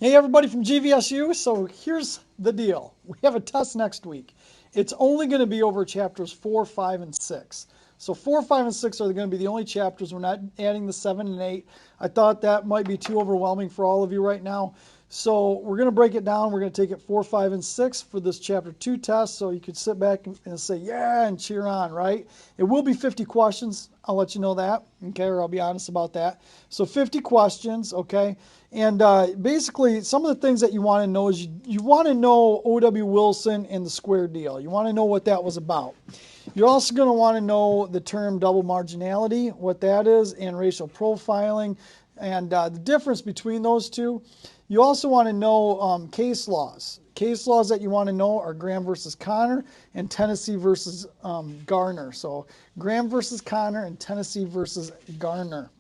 Hey everybody from GVSU. So here's the deal. We have a test next week. It's only going to be over chapters 4, 5, and 6. So 4, 5, and 6 are going to be the only chapters. We're not adding the 7 and 8. I thought that might be too overwhelming for all of you right now. So we're going to break it down. We're going to take it 4, 5, and 6 for this chapter 2 test. So you could sit back and say, yeah, and cheer on, right? It will be 50 questions. I'll let you know that, okay, or I'll be honest about that. So 50 questions, okay? And basically, some of the things that you want to know is you want to know O.W. Wilson and the square deal. You want to know what that was about. You're also going to want to know the term double marginality, what that is, and racial profiling, and the difference between those two. You also want to know case laws. Case laws that you want to know are Graham versus Connor and Tennessee versus Garner. So Graham versus Connor and Tennessee versus Garner.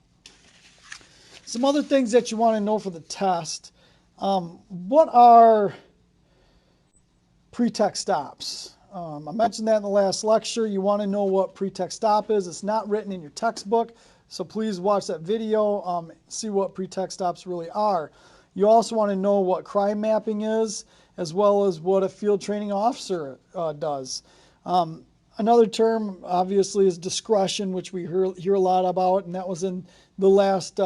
Some other things that you want to know for the test. What are pretext stops? I mentioned that in the last lecture. You want to know what pretext stop is. It's not written in your textbook, so please watch that video, see what pretext stops really are. You also want to know what crime mapping is, as well as what a field training officer does. Another term, obviously, is discretion, which we hear a lot about, and that was in the last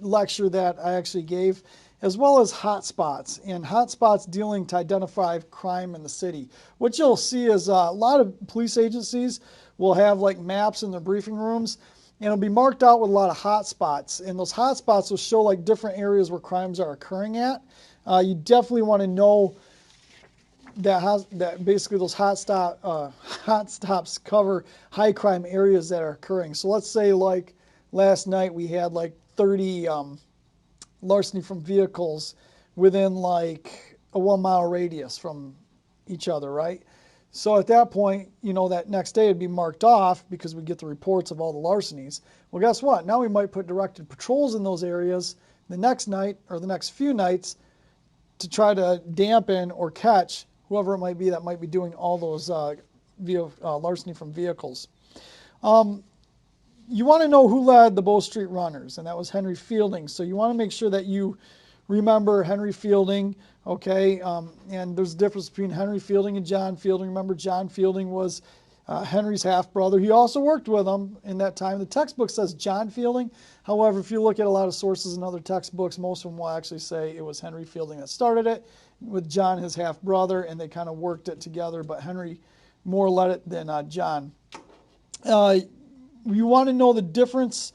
lecture that I actually gave, as well as hotspots, and hotspots dealing to identify crime in the city. What you'll see is a lot of police agencies will have like maps in their briefing rooms, and it'll be marked out with a lot of hotspots, and those hotspots will show like different areas where crimes are occurring at. You definitely want to know that basically those hot stops cover high crime areas that are occurring. So let's say like last night we had like 30 larceny from vehicles within like a 1 mile radius from each other, right? So at that point, you know, that next day it'd be marked off because we get the reports of all the larcenies. Well, guess what? Now we might put directed patrols in those areas the next night or the next few nights to try to dampen or catch whoever it might be that might be doing all those larceny from vehicles. You want to know who led the Bow Street Runners, and that was Henry Fielding. So you want to make sure that you remember Henry Fielding, okay? And there's a difference between Henry Fielding and John Fielding. Remember, John Fielding was Henry's half-brother. He also worked with him in that time. The textbook says John Fielding. However, if you look at a lot of sources in other textbooks, most of them will actually say it was Henry Fielding that started it with John, his half-brother, and they kind of worked it together, but Henry more led it than John. You want to know the difference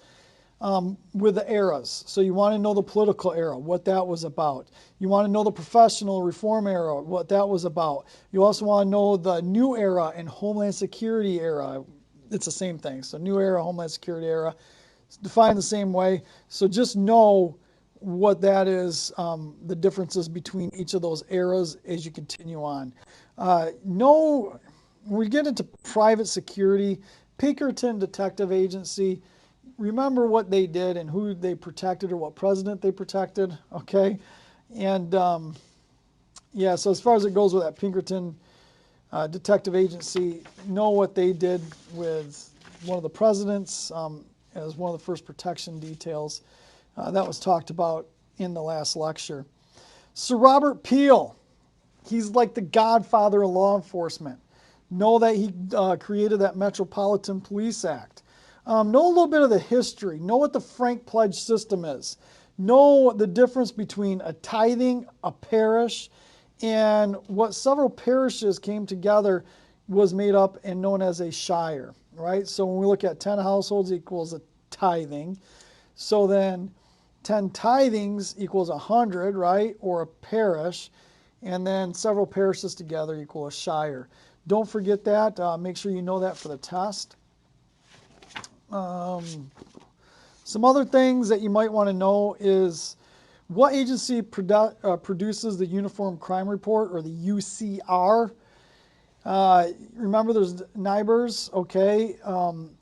with the eras. So you want to know the political era, what that was about. You want to know the professional reform era, what that was about. You also want to know the new era and Homeland Security era. It's the same thing. So new era, Homeland Security era, it's defined the same way. So just know what that is, the differences between each of those eras as you continue on. When we get into private security, Pinkerton Detective Agency, remember what they did and who they protected or what president they protected, okay? And yeah, so as far as it goes with that Pinkerton Detective Agency, know what they did with one of the presidents as one of the first protection details. That was talked about in the last lecture. Sir Robert Peel, he's like the godfather of law enforcement. Know that he created that Metropolitan Police Act. Know a little bit of the history. Know what the Frank Pledge system is. Know the difference between a tithing, a parish, and what several parishes came together was made up and known as a shire, right? So when we look at 10 households equals a tithing. So then 10 tithings equals 100, right? Or a parish. And then several parishes together equal a shire. Don't forget that. Make sure you know that for the test. Some other things that you might want to know is what agency produces the Uniform Crime Report, or the UCR. Remember, there's NIBRS, okay,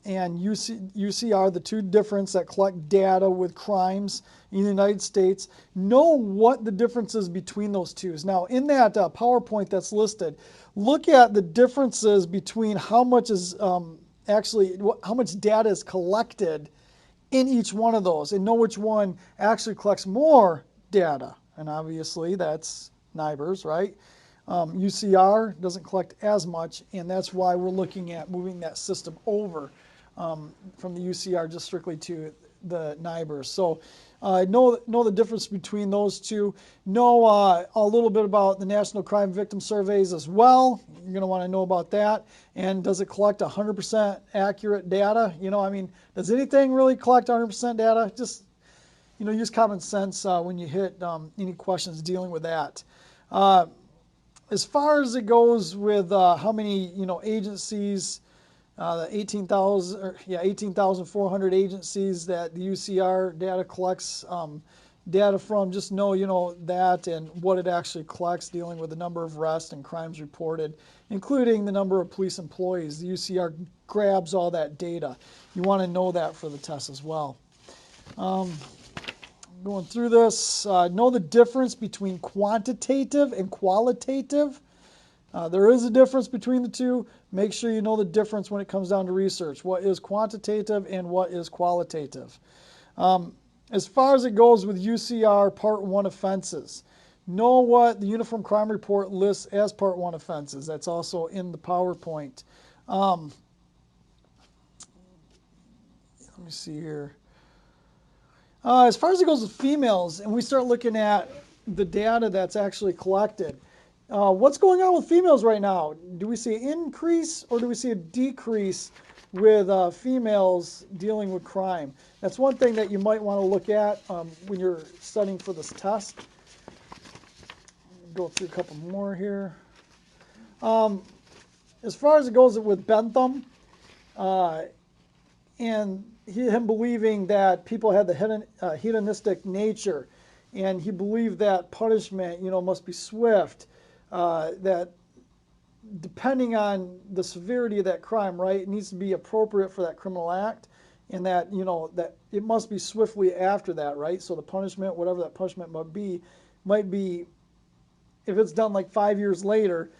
and UCR, the two difference that collect data with crimes in the United States. Know what the difference is between those two. Now, in that PowerPoint that's listed, look at the differences between how much is how much data is collected in each one of those, and know which one actually collects more data. and obviously that's NIBRS, right? UCR doesn't collect as much, and that's why we're looking at moving that system over from the UCR just strictly to the NIBRS. So know the difference between those two. Know a little bit about the National Crime Victim Surveys as well. You're going to want to know about that. And does it collect 100% accurate data? You know, I mean, does anything really collect 100% data? Just, you know, use common sense when you hit any questions dealing with that. As far as it goes with how many, you know, agencies, the 18,400 agencies that the UCR data collects data from, just know, you know, that and what it actually collects, dealing with the number of arrests and crimes reported, including the number of police employees. The UCR grabs all that data. You want to know that for the test as well. Going through this, know the difference between quantitative and qualitative. There is a difference between the two. Make sure you know the difference when it comes down to research. What is quantitative and what is qualitative? As far as it goes with UCR Part 1 offenses, know what the Uniform Crime Report lists as Part 1 offenses. That's also in the PowerPoint. Let me see here. As far as it goes with females, and we start looking at the data that's actually collected, what's going on with females right now? Do we see an increase or do we see a decrease with females dealing with crime? That's one thing that you might want to look at when you're studying for this test. Go through a couple more here. As far as it goes with Bentham, and him believing that people had the hedonistic nature, and he believed that punishment, you know, must be swift, that depending on the severity of that crime, right, it needs to be appropriate for that criminal act, and that, you know, that it must be swiftly after that, right? So the punishment, whatever that punishment might be, if it's done like 5 years later,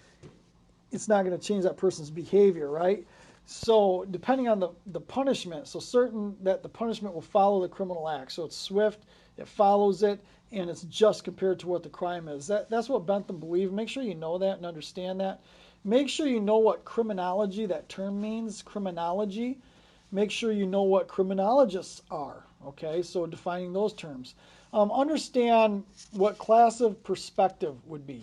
it's not going to change that person's behavior, right? So depending on the punishment, so certain that the punishment will follow the criminal act. So it's swift, it follows it, and it's just compared to what the crime is. That's what Bentham believed. Make sure you know that and understand that. Make sure you know what criminology, that term means, criminology. Make sure you know what criminologists are, okay? So defining those terms. Understand what class of perspective would be.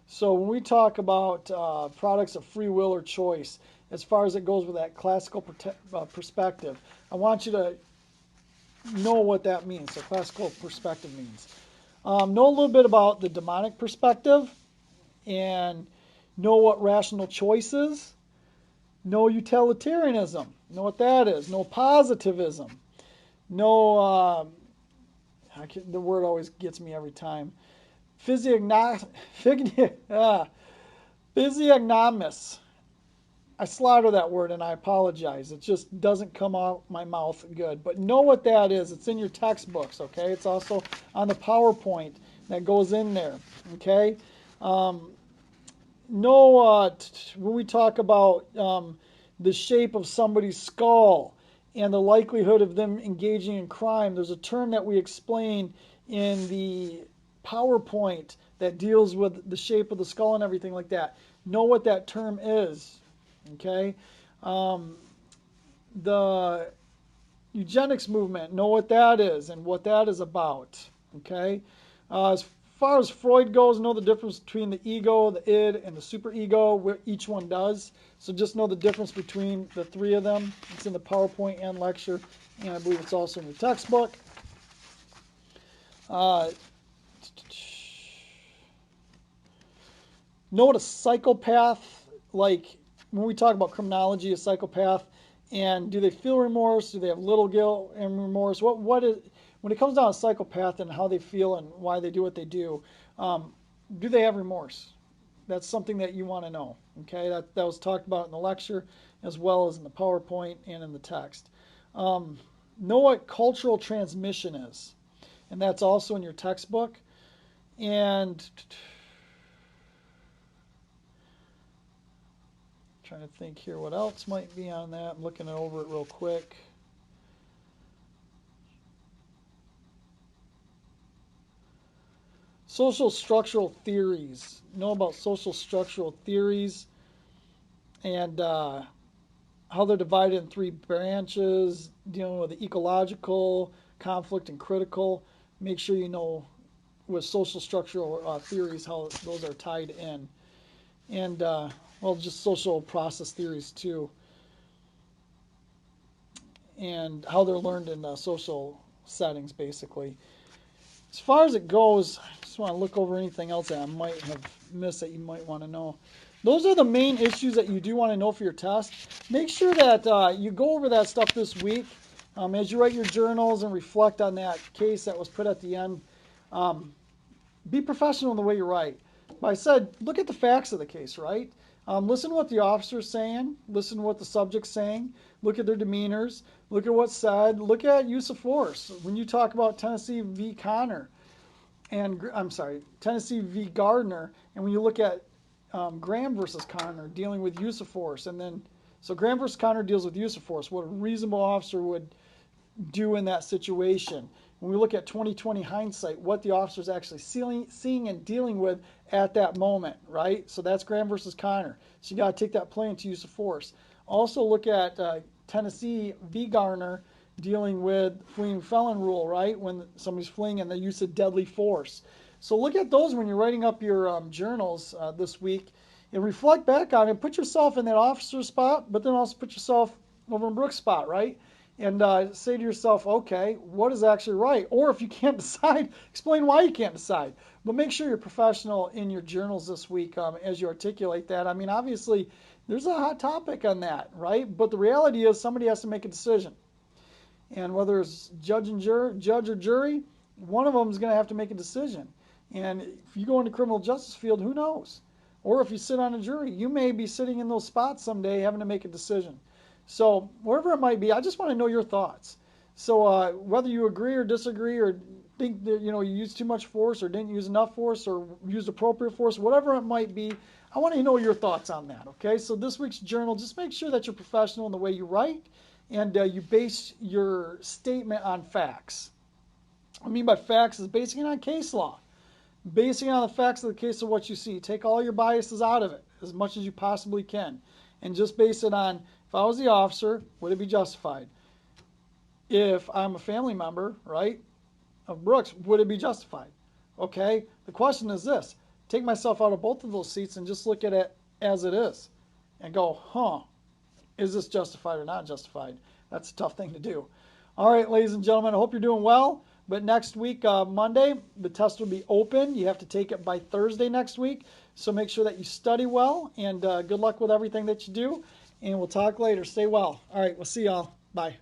So when we talk about products of free will or choice, as far as it goes with that classical perspective, I want you to know what that means. So classical perspective means. Know a little bit about the demonic perspective and know what rational choice is. Know utilitarianism. Know what that is. Know positivism. Know, the word always gets me every time. Physiognomus. I slaughter that word and I apologize. It just doesn't come out my mouth good. But know what that is. It's in your textbooks, okay? It's also on the PowerPoint that goes in there, okay? Know when we talk about the shape of somebody's skull and the likelihood of them engaging in crime, there's a term that we explain in the PowerPoint that deals with the shape of the skull and everything like that. Know what that term is. Okay, the eugenics movement, know what that is and what that is about. Okay, as far as Freud goes, know the difference between the ego, the id, and the superego, where each one does. So just know the difference between the three of them. It's in the PowerPoint and lecture, and I believe it's also in your textbook. Know what a psychopath, like when we talk about criminology, a psychopath, and do they feel remorse? Do they have little guilt and remorse? What is, when it comes down to psychopath and how they feel and why they do what they do they have remorse? That's something that you want to know. Okay, that was talked about in the lecture as well as in the PowerPoint and in the text. Know what cultural transmission is, and that's also in your textbook. And trying to think here what else might be on that. I'm looking over it real quick. social structural theories. Know about social structural theories and how they're divided in three branches, dealing with the ecological, conflict, and critical. Make sure you know with social structural theories how those are tied in. And, well, just social process theories too. And how they're learned in social settings, basically. As far as it goes, I just want to look over anything else that I might have missed that you might want to know. Those are the main issues that you do want to know for your test. Make sure that you go over that stuff this week as you write your journals and reflect on that case that was put at the end. Be professional in the way you write. But I said, look at the facts of the case, right? Listen to what the officer's saying. Listen to what the subject's saying. Look at their demeanors. Look at what's said. Look at use of force. When you talk about Tennessee v. Connor, and I'm sorry, Tennessee v. Gardner, and when you look at Graham versus Connor dealing with use of force, and then so Graham versus Connor deals with use of force, what a reasonable officer would do in that situation. When we look at 20/20 hindsight, what the officer's actually seeing and dealing with at that moment, right? So that's Graham versus Connor. So you got to take that play into use of force. Also look at Tennessee v. Garner dealing with fleeing felon rule, right? When somebody's fleeing and the use of deadly force. So look at those when you're writing up your journals this week and reflect back on it. Put yourself in that officer's spot, but then also put yourself over in Brooke's spot, right? And say to yourself, okay, what is actually right? Or if you can't decide, explain why you can't decide. But make sure you're professional in your journals this week as you articulate that. I mean, obviously, there's a hot topic on that, right? But the reality is somebody has to make a decision. And whether it's judge or jury, one of them is going to have to make a decision. And if you go into criminal justice field, who knows? Or if you sit on a jury, you may be sitting in those spots someday having to make a decision. So wherever it might be, I just want to know your thoughts. So whether you agree or disagree or think that you used too much force or didn't use enough force or used appropriate force, whatever it might be, I want to know your thoughts on that. Okay, so this week's journal, just make sure that you're professional in the way you write and you base your statement on facts. What I mean by facts is basing it on case law, basing it on the facts of the case of what you see. Take all your biases out of it as much as you possibly can, and just base it on, if I was the officer, would it be justified? If I'm a family member, right, of Brooks, would it be justified? Okay, the question is this. Take myself out of both of those seats and just look at it as it is and go, is this justified or not justified? That's a tough thing to do. All right, ladies and gentlemen, I hope you're doing well. But next week, Monday, the test will be open. You have to take it by Thursday next week. So make sure that you study well, and good luck with everything that you do. And we'll talk later. Stay well. All right, we'll see y'all. Bye.